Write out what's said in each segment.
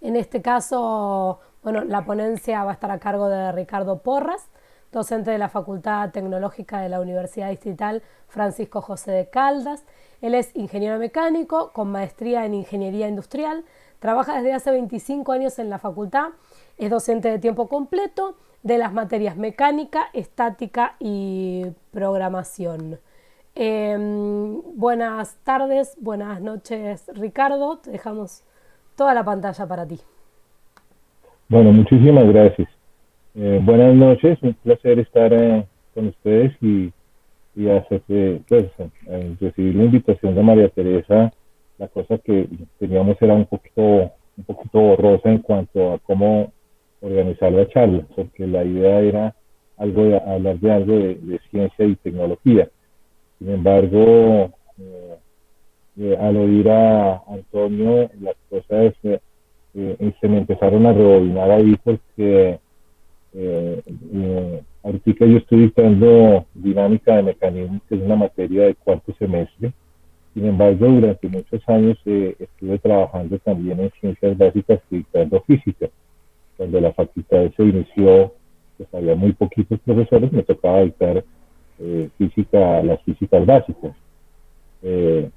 En este caso, bueno, la ponencia va a estar a cargo de Ricardo Porras, docente de la Facultad Tecnológica de la Universidad Distrital Francisco José de Caldas. Él es ingeniero mecánico con maestría en ingeniería industrial, trabaja desde hace 25 años en la facultad, es docente de tiempo completo de las materias mecánica, estática y programación. Buenas tardes, buenas noches, Ricardo. Te dejamos toda la pantalla para ti. Bueno, muchísimas gracias. Buenas noches, un placer estar con ustedes y hacer, pues, recibir la invitación de María Teresa. La cosa que teníamos era un poquito borrosa en cuanto a cómo organizar la charla, porque la idea era hablar de algo de ciencia y tecnología. Sin embargo, al oír a Antonio, las cosas se me empezaron a rebobinar ahí porque ahorita yo estoy dictando dinámica de mecanismos, que es una materia de cuarto semestre. Sin embargo, durante muchos años estuve trabajando también en ciencias básicas y dictando física. Cuando la facultad se inició, pues había muy poquitos profesores, me tocaba dictar las físicas básicas. Eh,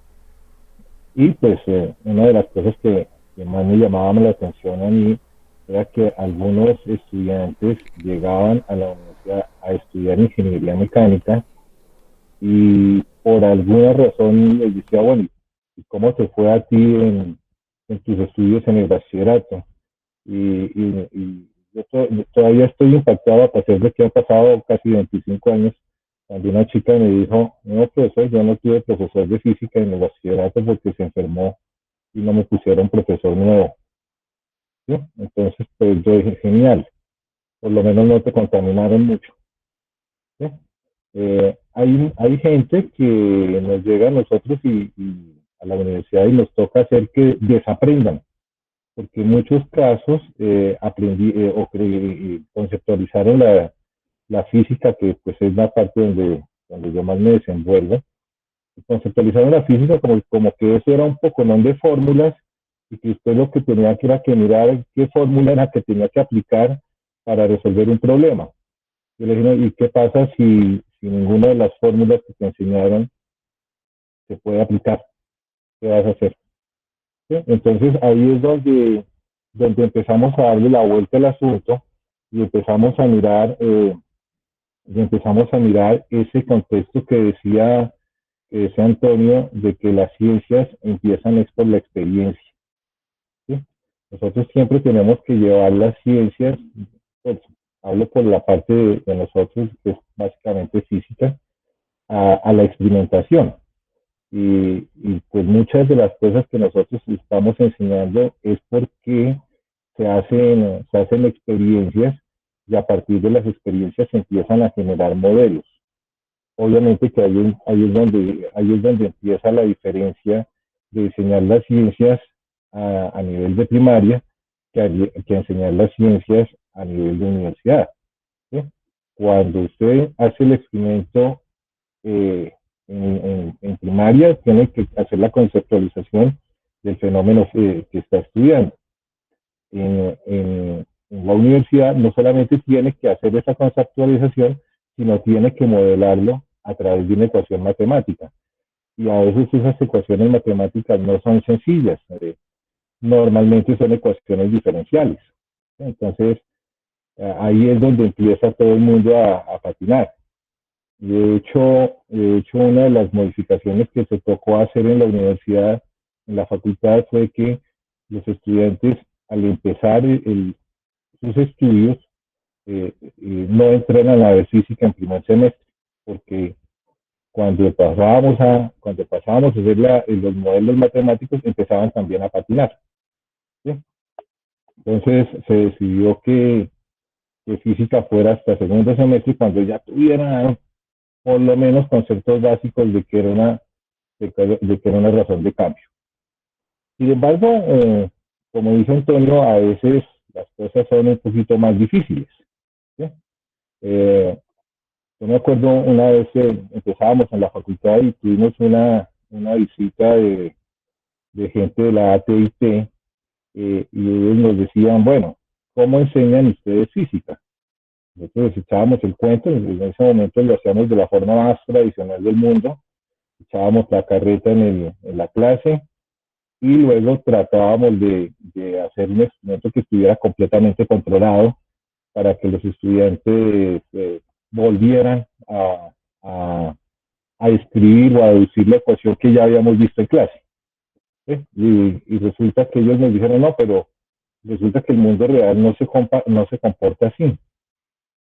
y pues una de las cosas que más me llamaban la atención a mí era que algunos estudiantes llegaban a la universidad a estudiar ingeniería mecánica y por alguna razón les decía, bueno, ¿y cómo te fue a ti en tus estudios en el bachillerato? Y yo todavía estoy impactado a pesar de que han pasado casi 25 años, cuando una chica me dijo, no, profesor, yo no tuve profesor de física en el bachillerato porque se enfermó y no me pusieron profesor nuevo. ¿Sí? Entonces, pues yo dije, genial, por lo menos no te contaminaron mucho. ¿Sí? Hay gente que nos llega a nosotros y a la universidad y nos toca hacer que desaprendan, porque en muchos casos aprendí conceptualizaron la física, que pues es la parte donde yo más me desenvuelvo, conceptualizaron la física como que eso era un poco no de fórmulas y que usted lo que tenía que era que mirar qué fórmula era que tenía que aplicar para resolver un problema. Yo le dije, no, ¿y qué pasa si ninguna de las fórmulas que te enseñaron se puede aplicar? ¿Qué vas a hacer? ¿Sí? Entonces ahí es donde empezamos a darle la vuelta al asunto y empezamos a mirar ese contexto que decía Antonio, de que las ciencias empiezan es por la experiencia. ¿Sí? Nosotros siempre tenemos que llevar las ciencias, pues, hablo por la parte de nosotros, que es básicamente física, a la experimentación. Pues muchas de las cosas que nosotros estamos enseñando es porque se hacen experiencias y a partir de las experiencias se empiezan a generar modelos. Obviamente que ahí es donde empieza la diferencia de enseñar las ciencias a nivel de primaria que enseñar las ciencias a nivel de universidad. ¿Sí? Cuando usted hace el experimento eh, en primaria, tiene que hacer la conceptualización del fenómeno que está estudiando. En la universidad no solamente tiene que hacer esa conceptualización, sino tiene que modelarlo a través de una ecuación matemática. Y a veces esas ecuaciones matemáticas no son sencillas, normalmente son ecuaciones diferenciales. Entonces, ahí es donde empieza todo el mundo a patinar. De hecho, una de las modificaciones que se tocó hacer en la universidad, en la facultad, fue que los estudiantes, al empezar sus estudios, no entrenan a ver física en primer semestre, porque cuando pasábamos a hacer los modelos matemáticos, empezaban también a patinar. ¿Sí? Entonces se decidió que física fuera hasta segundo semestre, cuando ya tuvieran por lo menos conceptos básicos de que era una razón de cambio. Sin embargo, como dice Antonio, a veces las cosas son un poquito más difíciles. ¿Sí? Eh, yo me acuerdo una vez que empezábamos en la facultad y tuvimos una visita de gente de la AT&T y ellos nos decían, bueno, ¿cómo enseñan ustedes física? Nosotros echábamos el cuento, en ese momento lo hacíamos de la forma más tradicional del mundo, echábamos la carreta en la clase y luego tratábamos de hacer un experimento que estuviera completamente controlado para que los estudiantes volvieran a, a escribir o a deducir la ecuación que ya habíamos visto en clase. Y resulta que ellos nos dijeron, no, pero resulta que el mundo real no se comporta así.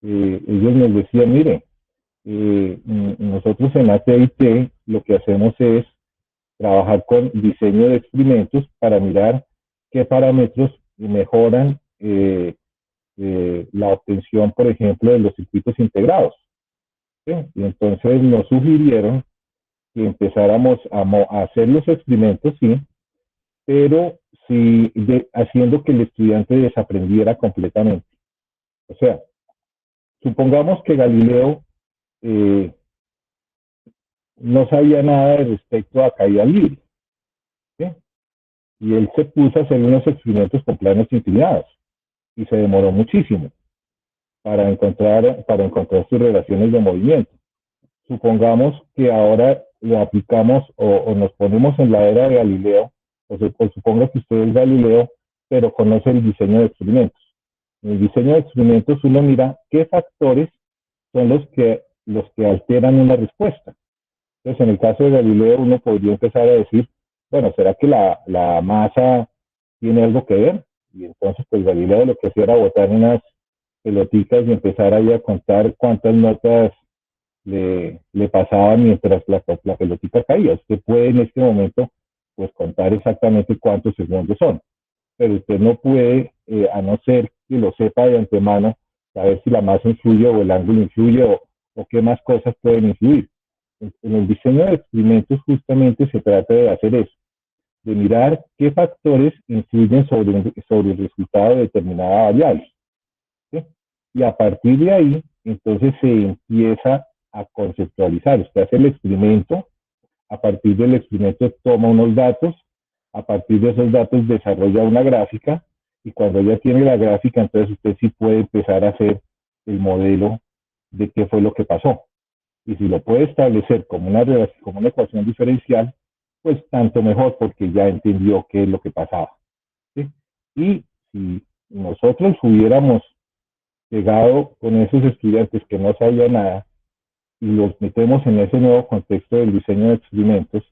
Ellos nos decían, mire, nosotros en AT&T lo que hacemos es trabajar con diseño de experimentos para mirar qué parámetros mejoran la obtención, por ejemplo, de los circuitos integrados. ¿Sí? Y entonces nos sugirieron que empezáramos a hacer los experimentos, sí, pero sí, haciendo que el estudiante desaprendiera completamente. O sea, supongamos que Galileo eh, no sabía nada de respecto a caída libre, ¿sí? Y él se puso a hacer unos experimentos con planos inclinados y se demoró muchísimo para encontrar sus relaciones de movimiento. Supongamos que ahora lo aplicamos o nos ponemos en la era de Galileo, o suponga que usted es Galileo, pero conoce el diseño de experimentos. En el diseño de experimentos uno mira qué factores son los que alteran una respuesta. Entonces, en el caso de Galileo, uno podría empezar a decir, bueno, ¿será que la masa tiene algo que ver? Y entonces, pues Galileo lo que hacía era botar unas pelotitas y empezar ahí a contar cuántas notas le pasaban mientras la pelotita caía. Usted puede en este momento, pues, contar exactamente cuántos segundos son, pero usted no puede, a no ser que lo sepa de antemano, saber si la masa influye o el ángulo influye o qué más cosas pueden influir. En el diseño de experimentos justamente se trata de hacer eso, de mirar qué factores influyen sobre el resultado de determinada variable. ¿Sí? Y a partir de ahí, entonces se empieza a conceptualizar. Usted hace el experimento, a partir del experimento toma unos datos, a partir de esos datos desarrolla una gráfica y cuando ya tiene la gráfica, entonces usted sí puede empezar a hacer el modelo de qué fue lo que pasó. Y si lo puede establecer como una ecuación diferencial, pues tanto mejor porque ya entendió qué es lo que pasaba. ¿Sí? Y si nosotros hubiéramos llegado con esos estudiantes que no sabían nada y los metemos en ese nuevo contexto del diseño de experimentos,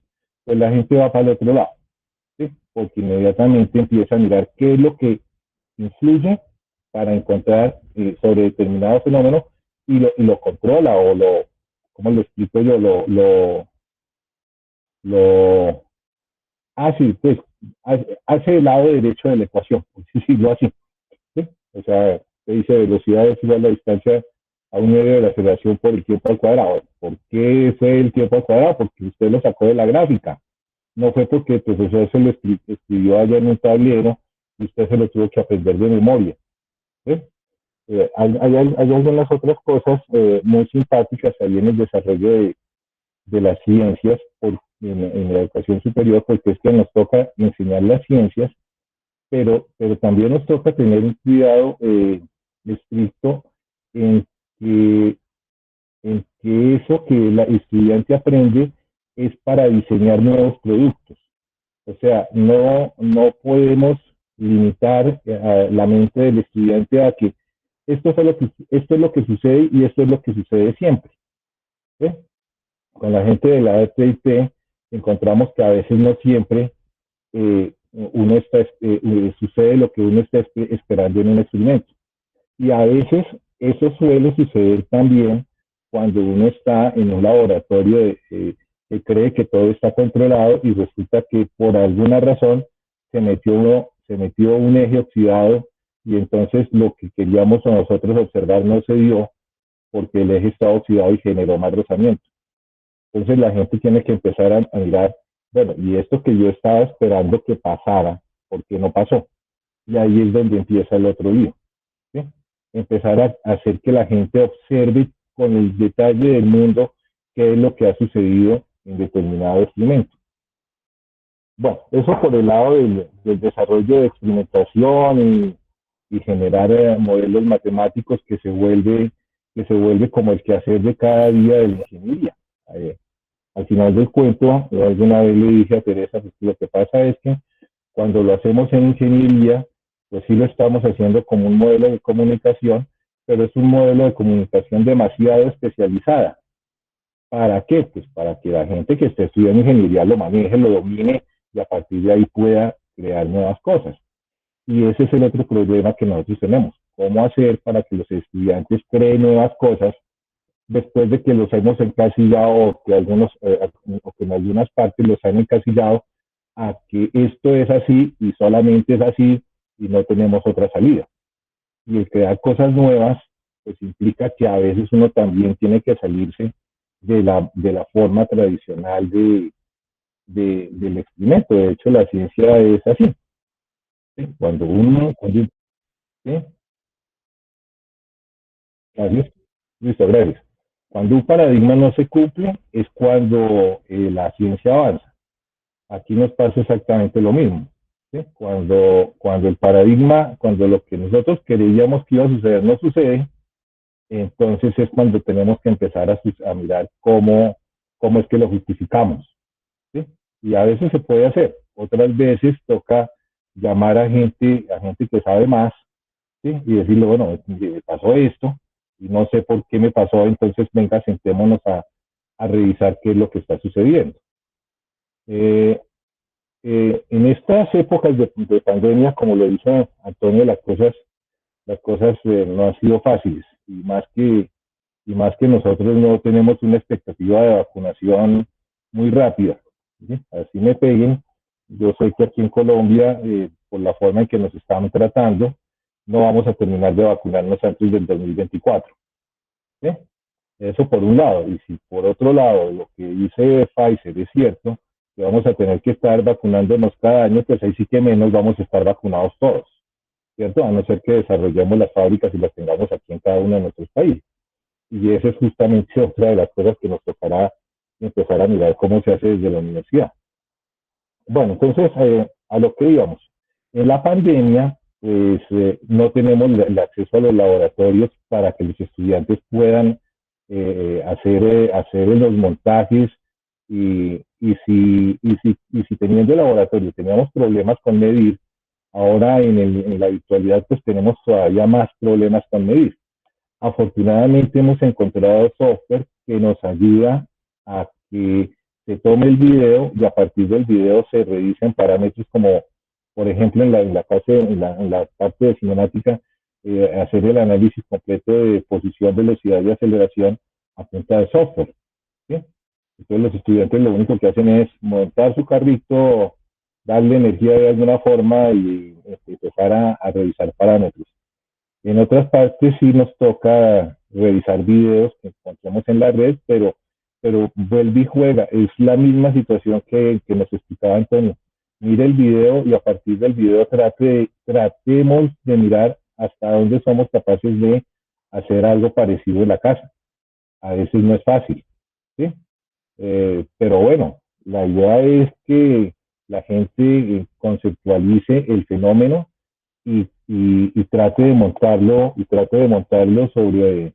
pues la gente va para el otro lado, ¿sí? Porque inmediatamente empieza a mirar qué es lo que influye para encontrar sobre determinado fenómeno y lo controla ¿cómo lo explico yo? Lo sí, pues hace el lado derecho de la ecuación, por decirlo así. ¿Sí? O sea, se dice velocidad es igual a la distancia a un medio de la aceleración por el tiempo al cuadrado. ¿Por qué fue el tiempo al cuadrado? Porque usted lo sacó de la gráfica. No fue porque el profesor se lo escribió allá en un tablero y usted se lo tuvo que aprender de memoria. ¿Sí? Hay algunas otras cosas muy simpáticas ahí en el desarrollo de las ciencias en la educación superior, porque es que nos toca enseñar las ciencias, pero también nos toca tener un cuidado estricto en que, en que eso que el estudiante aprende es para diseñar nuevos productos. O sea, no podemos limitar a la mente del estudiante a que esto es lo que sucede y esto es lo que sucede siempre. ¿Sí? Con la gente de la AT&T encontramos que a veces no siempre sucede lo que uno está esperando en un experimento. Y a veces eso suele suceder también cuando uno está en un laboratorio que cree que todo está controlado y resulta que por alguna razón se metió un eje oxidado y entonces lo que queríamos nosotros observar no se dio porque el eje estaba oxidado y generó más rozamiento. Entonces la gente tiene que empezar a mirar, bueno, y esto que yo estaba esperando que pasara, ¿por qué no pasó? Y ahí es donde empieza el otro lío. ¿Sí? Empezar a hacer que la gente observe con el detalle del mundo qué es lo que ha sucedido en determinado experimento. Bueno, eso por el lado del desarrollo de experimentación y generar modelos matemáticos que se vuelve como el quehacer de cada día de la ingeniería. Eh, Al final del cuento, alguna vez le dije a Teresa, pues, lo que pasa es que cuando lo hacemos en ingeniería, pues sí lo estamos haciendo como un modelo de comunicación, pero es un modelo de comunicación demasiado especializada. ¿Para qué? Pues para que la gente que esté estudiando ingeniería lo maneje, lo domine y a partir de ahí pueda crear nuevas cosas. Y ese es el otro problema que nosotros tenemos. ¿Cómo hacer para que los estudiantes creen nuevas cosas después de que los hemos encasillado o que en algunas partes los han encasillado a que esto es así y solamente es así y no tenemos otra salida? Y el crear cosas nuevas, pues implica que a veces uno también tiene que salirse de la forma tradicional del experimento. De hecho, la ciencia es así. ¿Sí? ¿Sí? Gracias. Listo, gracias. Cuando un paradigma no se cumple es cuando la ciencia avanza. Aquí nos pasa exactamente lo mismo. ¿Sí? Cuando el paradigma, cuando lo que nosotros creíamos que iba a suceder no sucede, entonces es cuando tenemos que empezar a mirar cómo es que lo justificamos. ¿Sí? Y a veces se puede hacer, otras veces toca llamar a gente que sabe más, ¿sí? Y decirle, bueno, me pasó esto y no sé por qué me pasó, entonces venga, sentémonos a revisar qué es lo que está sucediendo. Eh, en estas épocas de pandemia, como lo dice Antonio, las cosas no han sido fáciles y más que nosotros no tenemos una expectativa de vacunación muy rápida. ¿Sí? Así me peguen. Yo sé que aquí en Colombia, por la forma en que nos están tratando, no vamos a terminar de vacunarnos antes del 2024. ¿Sí? Eso por un lado. Y si por otro lado lo que dice Pfizer es cierto, que vamos a tener que estar vacunándonos cada año, pues ahí sí que menos vamos a estar vacunados todos. ¿Cierto? A no ser que desarrollemos las fábricas y las tengamos aquí en cada uno de nuestros países. Y esa es justamente otra de las cosas que nos tocará empezar a mirar cómo se hace desde la universidad. Bueno, entonces, a lo que íbamos. En la pandemia, pues no tenemos el acceso a los laboratorios para que los estudiantes puedan hacer los montajes y si teniendo el laboratorio teníamos problemas con medir, ahora en la virtualidad pues tenemos todavía más problemas con medir. Afortunadamente hemos encontrado software que nos ayuda a que se tome el video y a partir del video se revisen parámetros como, por ejemplo, en la parte de cinemática, hacer el análisis completo de posición, velocidad y aceleración a punta de software. ¿Sí? Entonces los estudiantes lo único que hacen es montar su carrito, darle energía de alguna forma y empezar a revisar parámetros. En otras partes sí nos toca revisar videos que encontramos en la red, pero vuelve y juega. Es la misma situación que nos explicaba Antonio. Mire el video y a partir del video tratemos de mirar hasta dónde somos capaces de hacer algo parecido en la casa. A veces no es fácil, ¿sí? Pero bueno, la idea es que la gente conceptualice el fenómeno y trate de montarlo sobre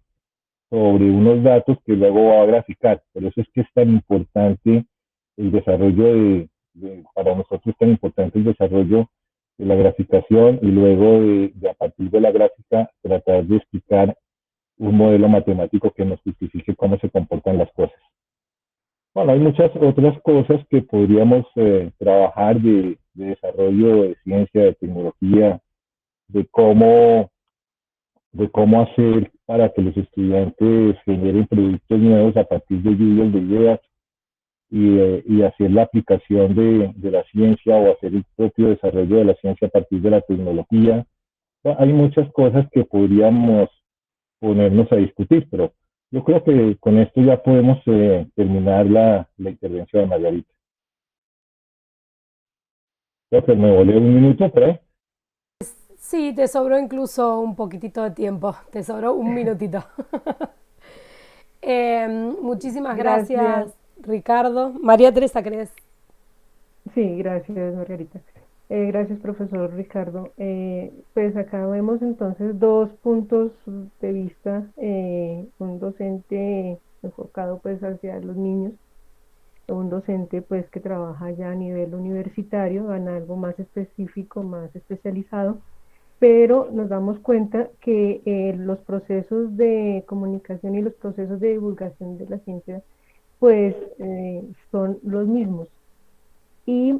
unos datos que luego va a graficar. Por eso es que es tan importante el desarrollo para nosotros es tan importante el desarrollo de la graficación y luego a partir de la gráfica tratar de explicar un modelo matemático que nos justifique cómo se comportan las cosas. Bueno, hay muchas otras cosas que podríamos trabajar de desarrollo de ciencia, de tecnología, de cómo, de cómo hacer para que los estudiantes generen productos nuevos a partir de lluvias de ideas y hacer la aplicación de la ciencia o hacer el propio desarrollo de la ciencia a partir de la tecnología. Hay muchas cosas que podríamos ponernos a discutir, pero yo creo que con esto ya podemos terminar la intervención, Margarita. Creo que me volé un minuto, pero Sí, te sobró incluso un poquitito de tiempo, te sobró un minutito. Muchísimas Gracias. gracias, Ricardo. María Teresa, ¿querés? Sí, gracias, Margarita. Gracias, profesor Ricardo. Pues acá vemos entonces dos puntos de vista, un docente enfocado pues hacia los niños, un docente pues que trabaja ya a nivel universitario, en algo más específico, más especializado, pero nos damos cuenta que los procesos de comunicación y los procesos de divulgación de la ciencia pues son los mismos y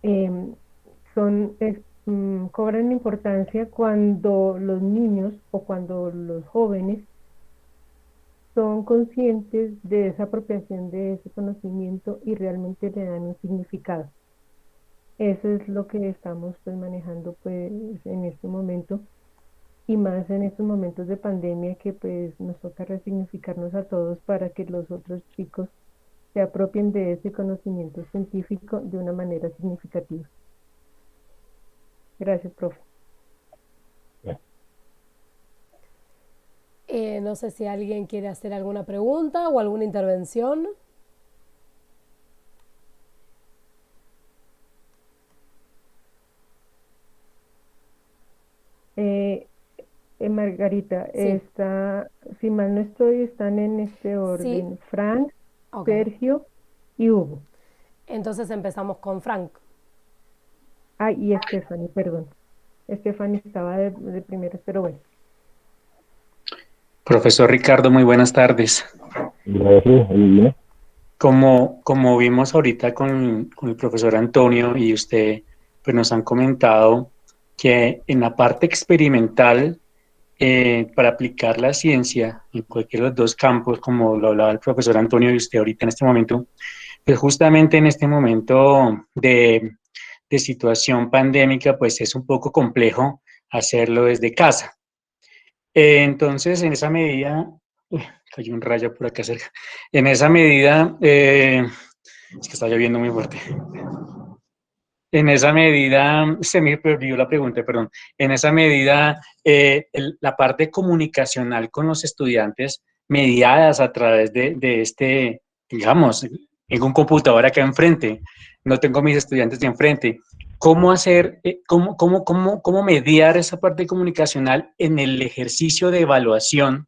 em, cobran importancia cuando los niños o cuando los jóvenes son conscientes de esa apropiación de ese conocimiento y realmente le dan un significado. Eso es lo que estamos pues manejando pues en este momento y más en estos momentos de pandemia que pues nos toca resignificarnos a todos para que los otros chicos se apropien de ese conocimiento científico de una manera significativa. Gracias, profe. No sé si alguien quiere hacer alguna pregunta o alguna intervención. Eh, Margarita, Sí, si mal no estoy, están en este sí, orden, Frank, ok. Sergio y Hugo. Entonces empezamos con Frank. Ah, y Stephanie, perdón. Stephanie estaba de primeras, pero bueno. Profesor Ricardo, muy buenas tardes. Gracias, Lina. Como vimos ahorita con el profesor Antonio y usted, pues nos han comentado que en la parte experimental, para aplicar la ciencia en cualquiera de los dos campos, como lo hablaba el profesor Antonio y usted ahorita en este momento, pues justamente en este momento de situación pandémica, pues es un poco complejo hacerlo desde casa. Entonces, en esa medida, uy, cayó un rayo por acá cerca. En esa medida, es que está lloviendo muy fuerte. En esa medida, se me perdió la pregunta, perdón. En esa medida, la parte comunicacional con los estudiantes, mediadas a través de este, digamos, tengo un computador acá enfrente, no tengo mis estudiantes de enfrente. ¿Cómo hacer, cómo mediar esa parte comunicacional en el ejercicio de evaluación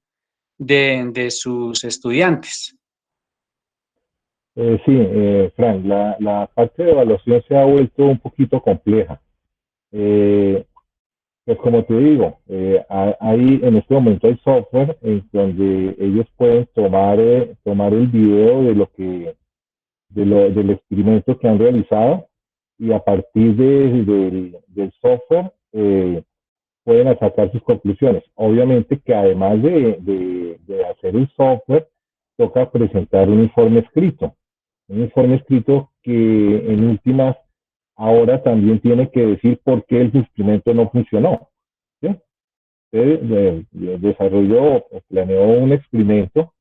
de sus estudiantes? Sí, Frank, la parte de evaluación se ha vuelto un poquito compleja. Eh, pues como te digo, hay en este momento hay software en donde ellos pueden tomar el video del experimento que han realizado y a partir del software pueden sacar sus conclusiones. Obviamente que además de hacer el software, toca presentar un informe escrito que en últimas ahora también tiene que decir por qué el experimento no funcionó. ¿Sí? Desarrolló, planeó un experimento,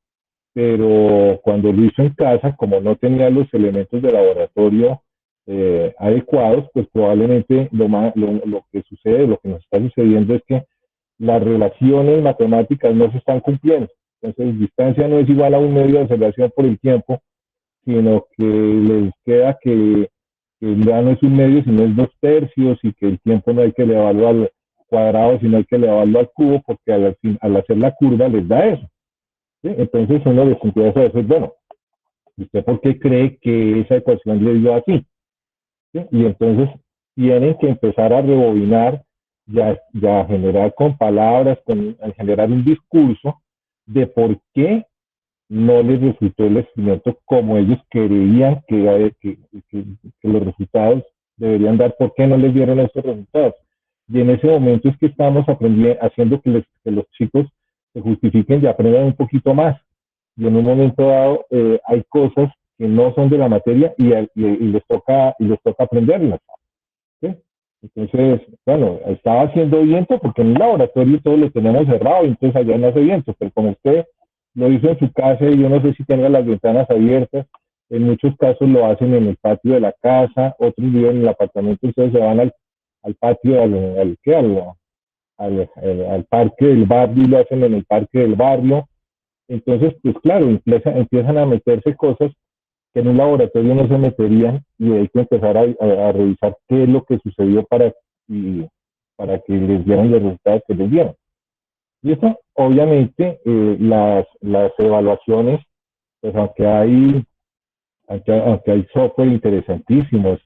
pero cuando lo hizo en casa, como no tenía los elementos de laboratorio adecuados, pues probablemente lo que sucede, lo que nos está sucediendo es que las relaciones matemáticas no se están cumpliendo. Entonces, distancia no es igual a un medio de observación por el tiempo, sino que les queda que ya no es un medio, sino es dos tercios, y que el tiempo no hay que elevarlo al cuadrado, sino hay que elevarlo al cubo, porque al hacer la curva les da eso. ¿Sí? Entonces uno les empieza a decir, bueno, ¿usted por qué cree que esa ecuación le dio así? ¿Sí? Y entonces tienen que empezar a rebobinar, ya a generar con palabras, a generar un discurso de por qué no les resultó el experimento como ellos creían que los resultados deberían dar, por qué no les dieron esos resultados. Y en ese momento es que estamos haciendo que los chicos se justifiquen y aprendan un poquito más. Y en un momento dado hay cosas que no son de la materia y les toca aprenderlas. ¿Sí? Entonces, bueno, estaba haciendo viento porque en un laboratorio todo lo tenemos cerrado y entonces allá no hace viento, pero como usted lo hizo en su casa y yo no sé si tenga las ventanas abiertas, en muchos casos lo hacen en el patio de la casa, otros viven en el apartamento, ustedes se van al patio, al parque del barrio y lo hacen en el parque del barrio. Entonces, pues claro, empiezan a meterse cosas que en un laboratorio no se meterían y hay que empezar a revisar qué es lo que sucedió para que les dieran los resultados que les dieron. Y eso, obviamente, las evaluaciones, pues aunque hay software interesantísimos,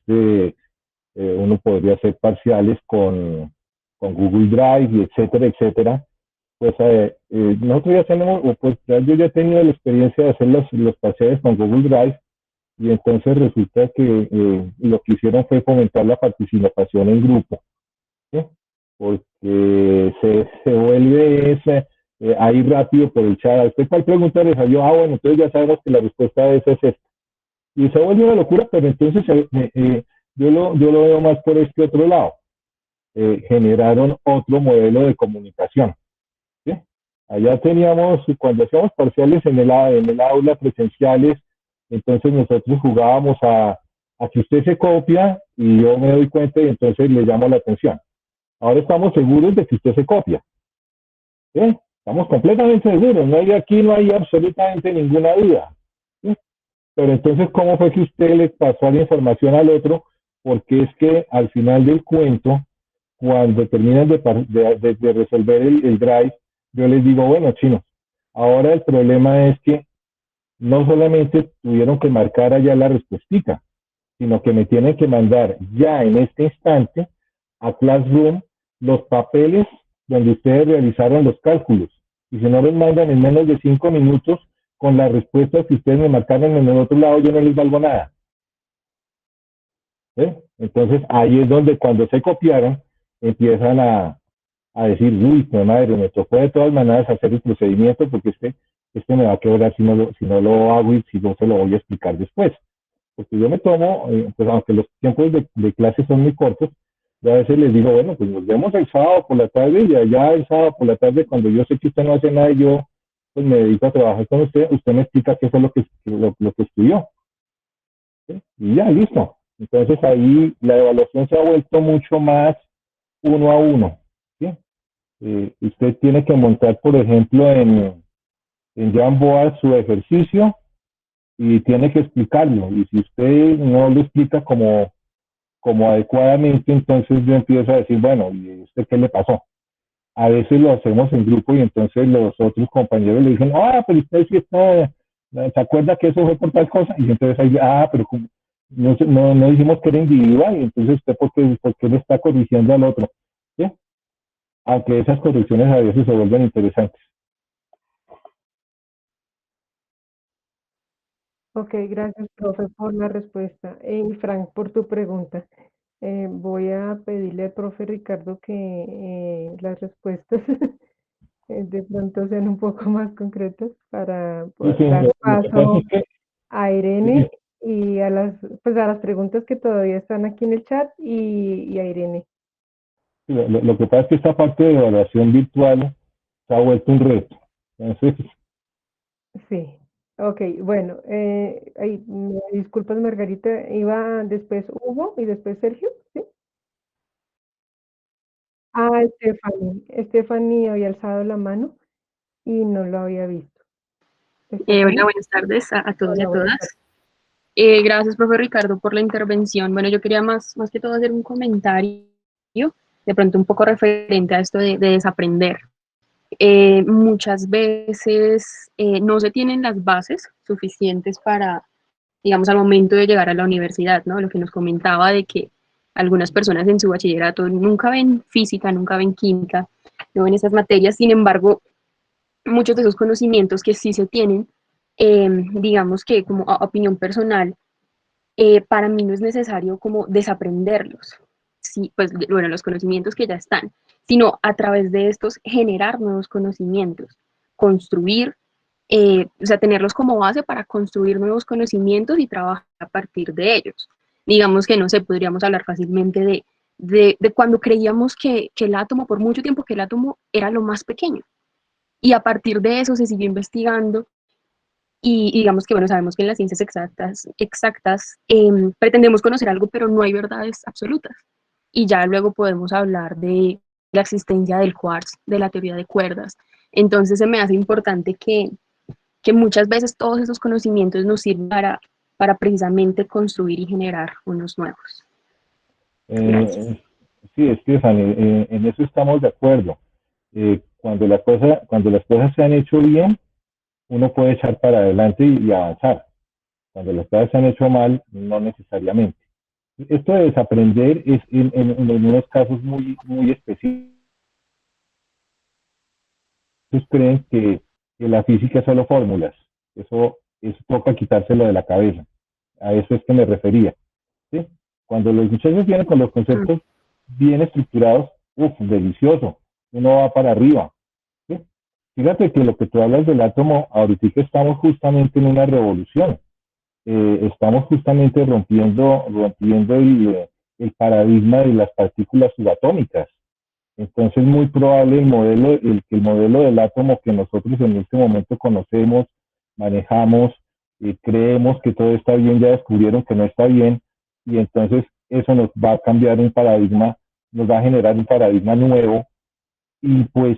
uno podría hacer parciales con Google Drive y etcétera, etcétera. Pues nosotros ya tenemos, pues yo ya he tenido la experiencia de hacer los parciales con Google Drive y entonces resulta que lo que hicieron fue fomentar la participación en grupo, ¿sí? Porque se vuelve ahí rápido por el chat. ¿A usted cuál pregunta le salió? Ah, bueno, entonces ya sabemos que la respuesta de esa es esta. Y se vuelve una locura, pero entonces yo lo veo más por este otro lado. Generaron otro modelo de comunicación, ¿sí? Allá teníamos, cuando hacíamos parciales en el aula presenciales, entonces nosotros jugábamos a que usted se copia y yo me doy cuenta y entonces le llamo la atención. Ahora estamos seguros de que usted se copia, ¿sí? Estamos completamente seguros, no hay absolutamente ninguna duda, ¿sí? Pero entonces, ¿cómo fue que usted le pasó la información al otro? Porque es que al final del cuento, cuando terminan de resolver el drive, yo les digo, bueno, chinos, ahora el problema es que no solamente tuvieron que marcar allá la respuesta, sino que me tienen que mandar ya en este instante a Classroom los papeles donde ustedes realizaron los cálculos. Y si no los mandan en menos de 5 minutos con las respuestas que ustedes me marcaron en el otro lado, yo no les valgo nada. ¿Sí? Entonces ahí es donde cuando se copiaron empiezan a decir, uy, mi madre, me tocó de todas maneras hacer el procedimiento porque este me va a quebrar si no lo hago y si no se lo voy a explicar después. Porque yo me tomo, pues aunque los tiempos de clase son muy cortos, yo a veces les digo, bueno, pues nos vemos el sábado por la tarde y allá el sábado por la tarde, cuando yo sé que usted no hace nada y yo pues me dedico a trabajar con usted me explica qué fue lo que estudió. ¿Sí? Y ya, listo. Entonces ahí la evaluación se ha vuelto mucho más uno a uno. ¿Sí? Usted tiene que montar, por ejemplo, en Jamboard su ejercicio y tiene que explicarlo. Y si usted no lo explica como adecuadamente, entonces yo empiezo a decir, bueno, ¿y usted qué le pasó? A veces lo hacemos en grupo y entonces los otros compañeros le dicen, ah, pero usted sí está, ¿se acuerda que eso fue por tal cosa? Y entonces ahí, pero no dijimos que era individual, y entonces usted, ¿por qué le está corrigiendo al otro? ¿Sí? Aunque esas correcciones a veces se vuelven interesantes. Ok, gracias, profe, por la respuesta. Y Frank, por tu pregunta. Voy a pedirle al profe Ricardo que las respuestas de pronto sean un poco más concretas para Sí, poder sí, dar lo que pasa paso es que a Irene y pues a las preguntas que todavía están aquí en el chat y a Irene. lo que pasa es que esta parte de evaluación virtual se ha vuelto un reto. Entonces, Sí, ok, bueno, me disculpas Margarita, iba después Hugo y después Sergio, ¿sí? Ah, Stephanie había alzado la mano y no lo había visto. Hola, Stephanie, buenas tardes a todos y hola, a buenas todas. tardes. Gracias, profe Ricardo, por la intervención. Bueno, yo quería más que todo hacer un comentario, de pronto un poco referente a esto de desaprender. Muchas veces no se tienen las bases suficientes para, digamos, al momento de llegar a la universidad, ¿no? Lo que nos comentaba de que algunas personas en su bachillerato nunca ven física, nunca ven química, no ven esas materias. Sin embargo, muchos de esos conocimientos que sí se tienen, digamos que como opinión personal, para mí no es necesario como desaprenderlos, sí, pues bueno, los conocimientos que ya están, sino a través de estos generar nuevos conocimientos, construir, o sea, tenerlos como base para construir nuevos conocimientos y trabajar a partir de ellos. Digamos que, no sé, podríamos hablar fácilmente de cuando creíamos que el átomo, por mucho tiempo que el átomo era lo más pequeño, y a partir de eso se siguió investigando y digamos que, bueno, sabemos que en las ciencias exactas pretendemos conocer algo, pero no hay verdades absolutas. Y ya luego podemos hablar de la existencia del quartz, de la teoría de cuerdas. Entonces se me hace importante que muchas veces todos esos conocimientos nos sirvan para precisamente construir y generar unos nuevos. Gracias. Sí, Stephanie, en eso estamos de acuerdo. Cuando las cosas se han hecho bien, uno puede echar para adelante y avanzar. Cuando las cosas se han hecho mal, no necesariamente. Esto de desaprender es en algunos casos muy específicos. Ellos creen que la física es solo fórmulas. Eso toca quitárselo de la cabeza. A eso es que me refería. ¿Sí? Cuando los muchachos vienen con los conceptos bien estructurados, delicioso, uno va para arriba. ¿Sí? Fíjate que lo que tú hablas del átomo, ahorita estamos justamente en una revolución. Estamos justamente rompiendo el paradigma de las partículas subatómicas. Entonces, muy probable que el modelo del átomo que nosotros en este momento conocemos, manejamos, creemos que todo está bien, ya descubrieron que no está bien, y entonces eso nos va a cambiar un paradigma, nos va a generar un paradigma nuevo, y pues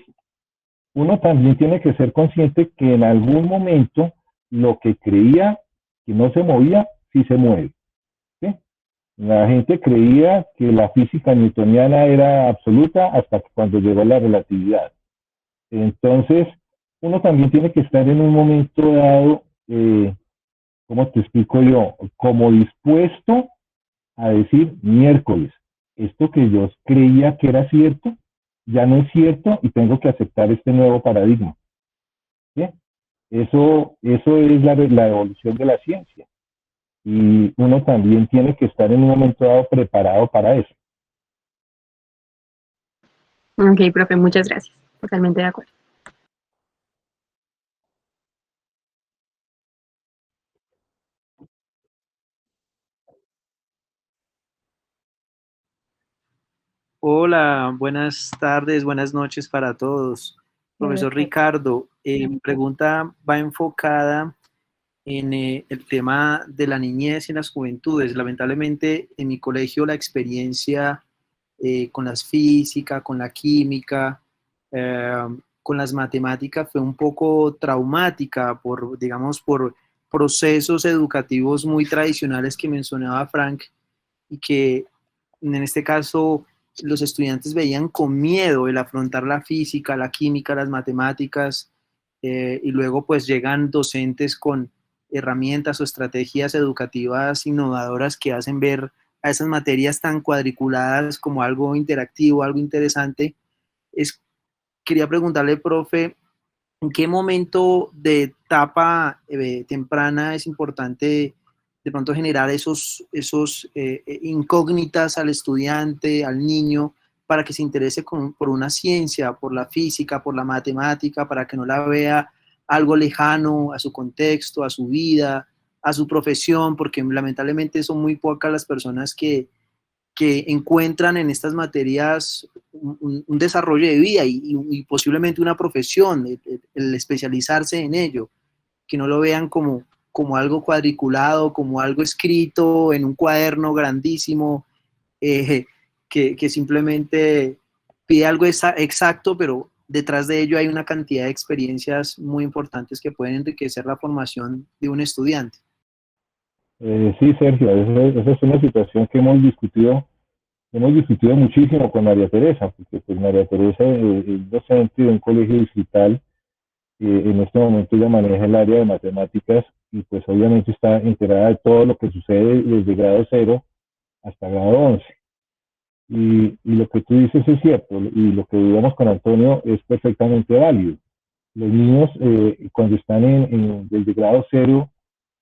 uno también tiene que ser consciente que en algún momento lo que creía que no se movía, sí se mueve. ¿Sí? La gente creía que la física newtoniana era absoluta hasta cuando llegó la relatividad. Entonces, uno también tiene que estar en un momento dado, ¿cómo te explico yo? Como dispuesto a decir, miércoles, esto que yo creía que era cierto, ya no es cierto y tengo que aceptar este nuevo paradigma. ¿Sí? Eso es la evolución de la ciencia. Y uno también tiene que estar en un momento dado preparado para eso. Ok, profe, muchas gracias. Totalmente de acuerdo. Hola, buenas tardes, buenas noches para todos. Profesor Ricardo, mi pregunta va enfocada en el tema de la niñez y las juventudes. Lamentablemente, en mi colegio la experiencia con las física, con la química, eh, con las matemáticas fue un poco traumática digamos, por procesos educativos muy tradicionales que mencionaba Frank y que en este caso los estudiantes veían con miedo el afrontar la física, la química, las matemáticas, y luego pues llegan docentes con herramientas o estrategias educativas innovadoras que hacen ver a esas materias tan cuadriculadas como algo interactivo, algo interesante. Quería preguntarle, profe, ¿en qué momento de etapa temprana es importante de pronto generar esos incógnitas al estudiante, al niño, para que se interese por una ciencia, por la física, por la matemática, para que no la vea algo lejano a su contexto, a su vida, a su profesión, porque lamentablemente son muy pocas las personas que encuentran en estas materias un desarrollo de vida y posiblemente una profesión, el especializarse en ello, que no lo vean como algo cuadriculado, como algo escrito en un cuaderno grandísimo, eh, que simplemente pide algo exacto, pero detrás de ello hay una cantidad de experiencias muy importantes que pueden enriquecer la formación de un estudiante. Sí, Sergio, esa es una situación que hemos discutido muchísimo con María Teresa, porque pues María Teresa es docente de un colegio distrital, en este momento ella maneja el área de matemáticas y pues obviamente está enterada de todo lo que sucede desde grado 0 hasta grado 11. Y lo que tú dices es cierto, y lo que digamos con Antonio es perfectamente válido. Los niños cuando están desde grado 0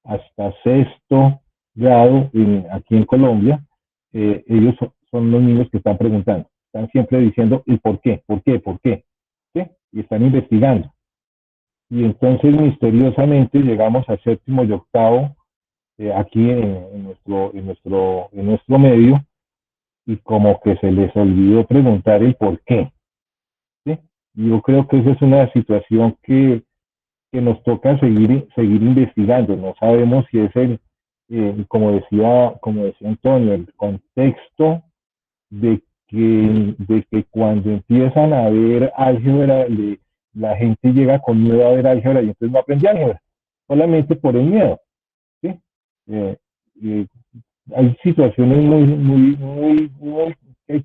hasta sexto grado aquí en Colombia, ellos son los niños que están preguntando, están siempre diciendo el por qué, por qué, por qué, ¿sí? Y están investigando. Y entonces misteriosamente llegamos a séptimo y octavo aquí en nuestro medio y como que se les olvidó preguntar el por qué, ¿sí? Y yo creo que esa es una situación que nos toca seguir investigando. No sabemos si es como decía Antonio, el contexto de que cuando empiezan a ver álgebra, la gente llega con miedo a ver álgebra y entonces no aprende álgebra, solamente por el miedo. ¿Sí? Eh, eh, Hay situaciones muy, hay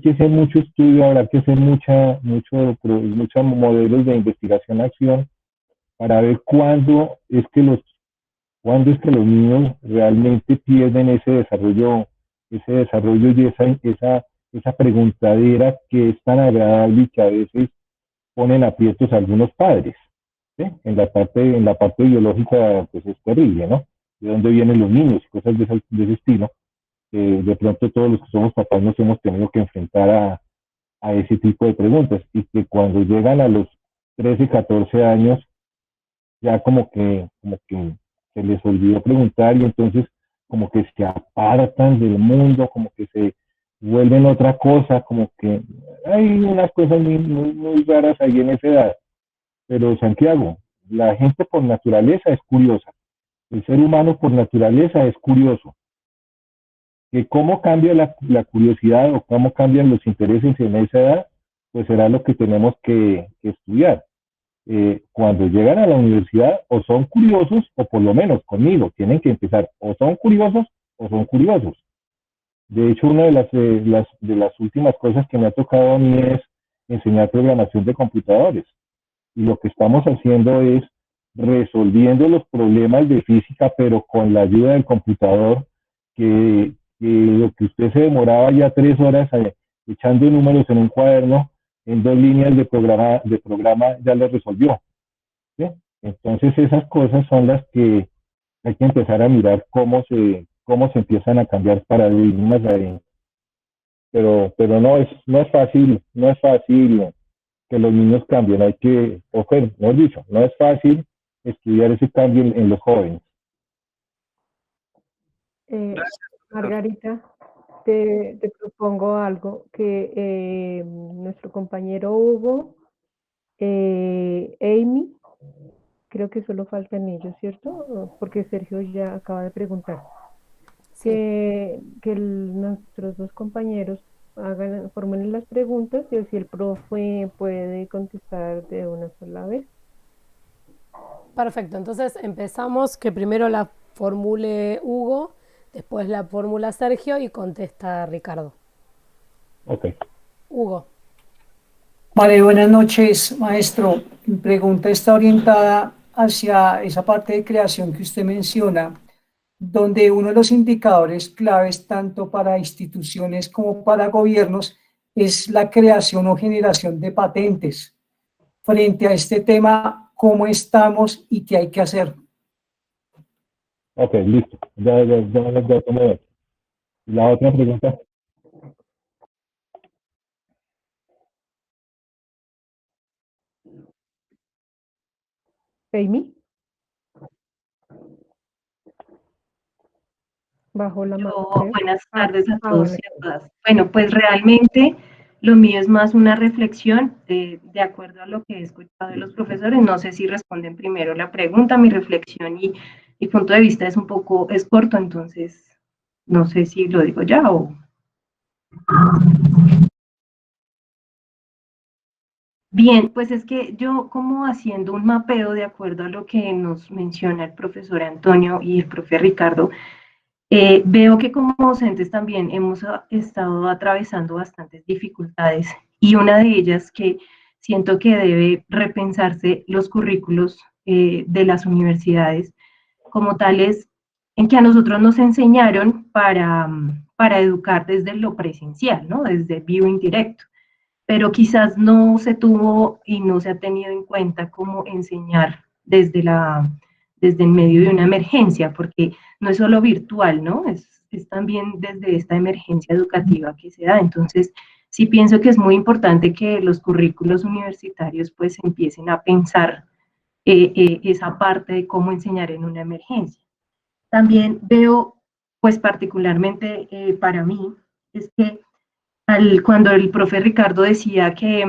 que hacer mucho estudio, habrá que hacer muchos modelos de investigación-acción para ver cuándo es que los niños realmente pierden ese desarrollo y esa preguntadera que es tan agradable y que a veces ponen aprietos a algunos padres. ¿Sí? En la parte biológica, pues es terrible, ¿no? De dónde vienen los niños y cosas de ese estilo. De pronto todos los que somos papás nos hemos tenido que enfrentar a ese tipo de preguntas y que cuando llegan a los 13, 14 años, ya como que se les olvidó preguntar y entonces como que se apartan del mundo, como que se vuelven otra cosa, como que hay unas cosas muy raras ahí en esa edad. Pero Santiago, la gente por naturaleza es curiosa, el ser humano por naturaleza es curioso. Que cómo cambia la curiosidad o cómo cambian los intereses en esa edad, pues será lo que tenemos que estudiar. Cuando llegan a la universidad o son curiosos o por lo menos conmigo tienen que empezar o son curiosos o son curiosos. De hecho, una de las últimas cosas que me ha tocado a mí es enseñar programación de computadores y lo que estamos haciendo es resolviendo los problemas de física pero con la ayuda del computador que lo que usted se demoraba ya 3 horas echando números en un cuaderno en 2 líneas de programa ya lo resolvió. ¿Sí? Entonces esas cosas son las que hay que empezar a mirar cómo se empiezan a cambiar paradigmas ahí. Pero no es fácil, no es fácil que los niños cambien, hay que, mejor dicho, no es fácil estudiar ese cambio en los jóvenes. Margarita, te propongo algo que nuestro compañero Hugo, Amy, creo que solo faltan ellos, ¿cierto? Porque Sergio ya acaba de preguntar. Sí. Nuestros dos compañeros formulen las preguntas y así el profe puede contestar de una sola vez. Perfecto, entonces empezamos que primero la formule Hugo, después la formula Sergio y contesta Ricardo. Ok. Hugo. Vale, buenas noches, maestro. Mi pregunta está orientada hacia esa parte de creación que usted menciona, donde uno de los indicadores claves tanto para instituciones como para gobiernos es la creación o generación de patentes. Frente a este tema, ¿cómo estamos y qué hay que hacer? Ok, listo. Ya tomé. La otra pregunta. Amy. Bajo la mano. Buenas tardes a todos Bueno. y a todas. Bueno, pues realmente lo mío es más una reflexión de acuerdo a lo que he escuchado de los profesores. No sé si responden primero la pregunta, mi reflexión y mi punto de vista es corto, entonces no sé si lo digo ya o... Bien, pues es que yo como haciendo un mapeo de acuerdo a lo que nos menciona el profesor Antonio y el profe Ricardo, veo que como docentes también hemos estado atravesando bastantes dificultades y una de ellas que siento que debe repensarse los currículos de las universidades como tales en que a nosotros nos enseñaron para educar desde lo presencial, ¿no? Desde vivo indirecto, pero quizás no se tuvo y no se ha tenido en cuenta cómo enseñar desde el medio de una emergencia, porque no es solo virtual, ¿no? Es también desde esta emergencia educativa que se da. Entonces, sí pienso que es muy importante que los currículos universitarios pues empiecen a pensar esa parte de cómo enseñar en una emergencia. También veo, pues particularmente para mí, es que cuando el profe Ricardo decía que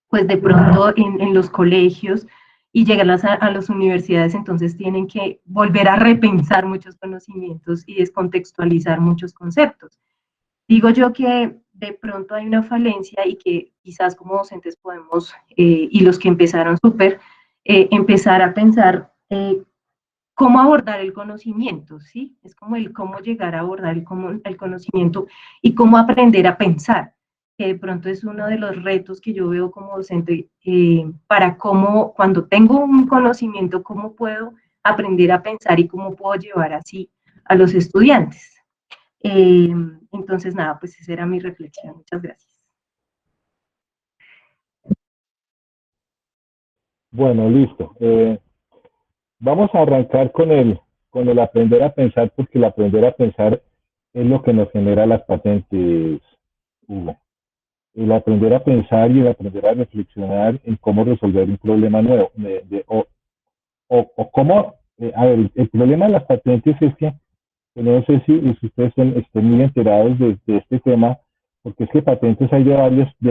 pues de pronto en los colegios y llegar a las universidades, entonces tienen que volver a repensar muchos conocimientos y descontextualizar muchos conceptos. Digo yo que de pronto hay una falencia y que quizás como docentes podemos, y los que empezaron súper, empezar a pensar cómo abordar el conocimiento, ¿sí? Es como el cómo llegar a abordar el conocimiento y cómo aprender a pensar, que de pronto es uno de los retos que yo veo como docente, para cómo, cuando tengo un conocimiento, cómo puedo aprender a pensar y cómo puedo llevar así a los estudiantes. Entonces, nada, pues esa era mi reflexión. Muchas gracias. Bueno, listo. Vamos a arrancar con el aprender a pensar, porque el aprender a pensar es lo que nos genera las patentes, Hugo. El aprender a pensar y el aprender a reflexionar en cómo resolver un problema nuevo, o cómo, a ver, el problema de las patentes es que no sé si ustedes estén muy enterados de este tema, porque es que patentes hay de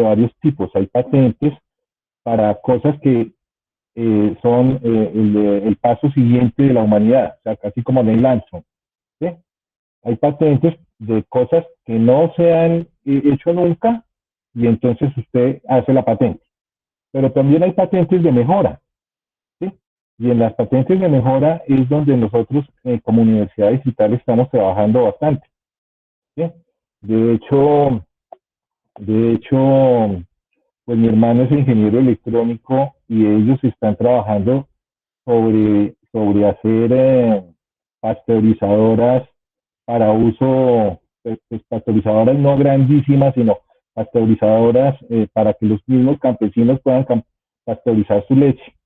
varios tipos. Hay patentes para cosas que son el paso siguiente de la humanidad, o sea, casi como Neil Armstrong, ¿sí? Hay patentes de cosas que no se han hecho nunca y entonces usted hace la patente. Pero también hay patentes de mejora, ¿sí? Y en las patentes de mejora es donde nosotros como Universidad Digital estamos trabajando bastante, ¿sí? De hecho, de hecho, pues mi hermano es ingeniero electrónico y ellos están trabajando sobre hacer pasteurizadoras para uso, pues, pasteurizadoras no grandísimas, sino pasteurizadoras para que los mismos campesinos puedan pasteurizar su leche,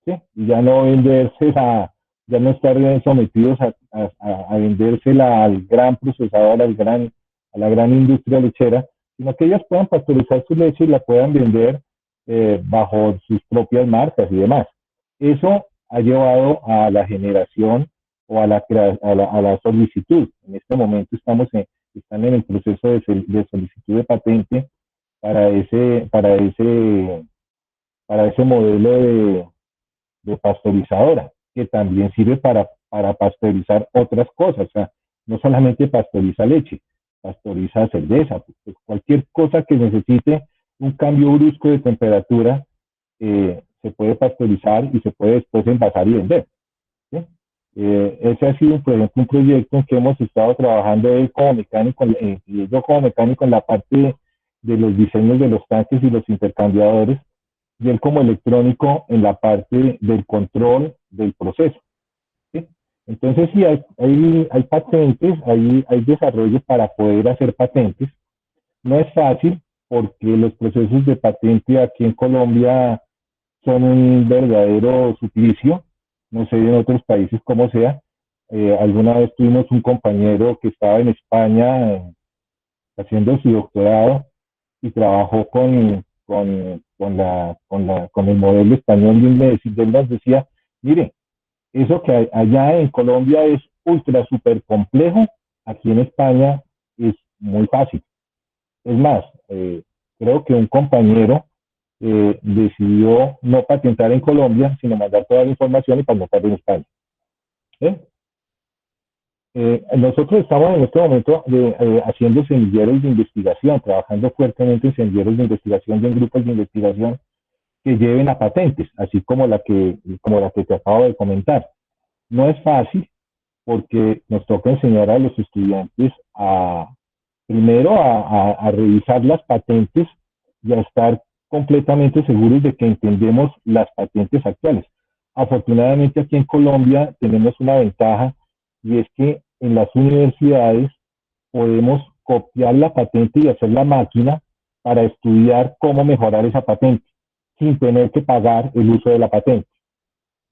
¿sí? Y ya no ya no estar sometidos a vendérsela al gran procesador, a la gran industria lechera, sino que ellas puedan pasteurizar su leche y la puedan vender bajo sus propias marcas y demás. Eso ha llevado a la generación o a la solicitud. En este momento están en el proceso de solicitud de patente para ese modelo de pasteurizadora, que también sirve para pasteurizar otras cosas. O sea, no solamente pasteuriza leche, pasteuriza cerveza, pues cualquier cosa que necesite un cambio brusco de temperatura, se puede pasteurizar y se puede después envasar y vender, ¿sí? Ese ha sido, por ejemplo, un proyecto en que hemos estado trabajando él como mecánico, y yo como mecánico en la parte de los diseños de los tanques y los intercambiadores, y él como electrónico en la parte del control del proceso, ¿sí? Entonces sí, hay patentes, hay desarrollos para poder hacer patentes. No es fácil porque los procesos de patente aquí en Colombia son un verdadero suplicio. No sé en otros países cómo sea. Alguna vez tuvimos un compañero que estaba en España haciendo su doctorado y trabajó con el modelo español y él nos decía, mire, eso que allá en Colombia es ultra super complejo, aquí en España es muy fácil. Es más, creo que un compañero decidió no patentar en Colombia, sino mandar toda la información y patentar en España. ¿Eh? Nosotros estamos en este momento haciendo semilleros de investigación, trabajando fuertemente en semilleros de investigación y en grupos de investigación que lleven a patentes, así como como la que te acabo de comentar. No es fácil porque nos toca enseñar a los estudiantes primero a revisar las patentes y a estar completamente seguros de que entendemos las patentes actuales. Afortunadamente aquí en Colombia tenemos una ventaja y es que en las universidades podemos copiar la patente y hacer la máquina para estudiar cómo mejorar esa patente sin tener que pagar el uso de la patente,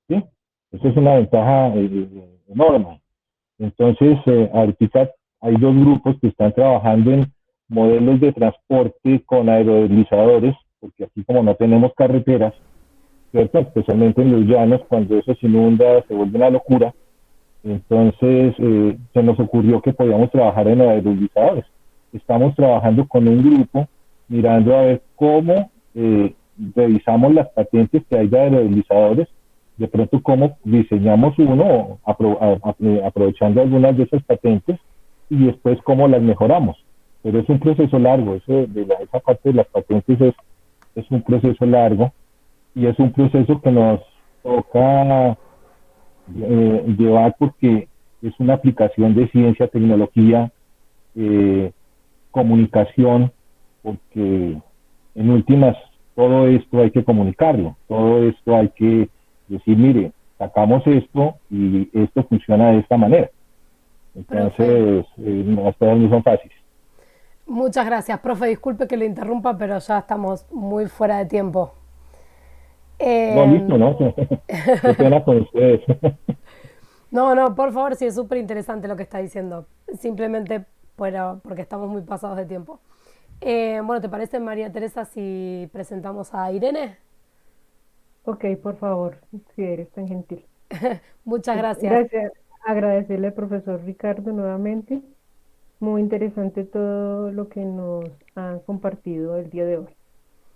¿sí? Esa es una ventaja enorme. Entonces, ahorita hay dos grupos que están trabajando en modelos de transporte con aerodeslizadores, porque aquí como no tenemos carreteras, ¿cierto? Especialmente en los llanos, cuando eso se inunda, se vuelve una locura. Entonces, se nos ocurrió que podíamos trabajar en aerodeslizadores. Estamos trabajando con un grupo, mirando a ver cómo revisamos las patentes que hay de aerodeslizadores, de pronto cómo diseñamos uno, aprovechando algunas de esas patentes, y después cómo las mejoramos. Pero es un proceso largo, esa parte de las patentes es un proceso largo, y es un proceso que nos toca llevar porque es una aplicación de ciencia, tecnología, comunicación, porque en últimas todo esto hay que comunicarlo, todo esto hay que decir, mire, sacamos esto y esto funciona de esta manera. Entonces, las cosas no son fáciles. Muchas gracias, profe. Disculpe que le interrumpa, pero ya estamos muy fuera de tiempo. No, listo, ¿no? Qué pena con ustedes. No, por favor, sí, es súper interesante lo que está diciendo. Simplemente porque estamos muy pasados de tiempo. Bueno, ¿te parece, María Teresa, si presentamos a Irene? Ok, por favor, si eres tan gentil. Muchas gracias. Gracias. Agradecerle al profesor Ricardo nuevamente. Muy interesante todo lo que nos han compartido el día de hoy.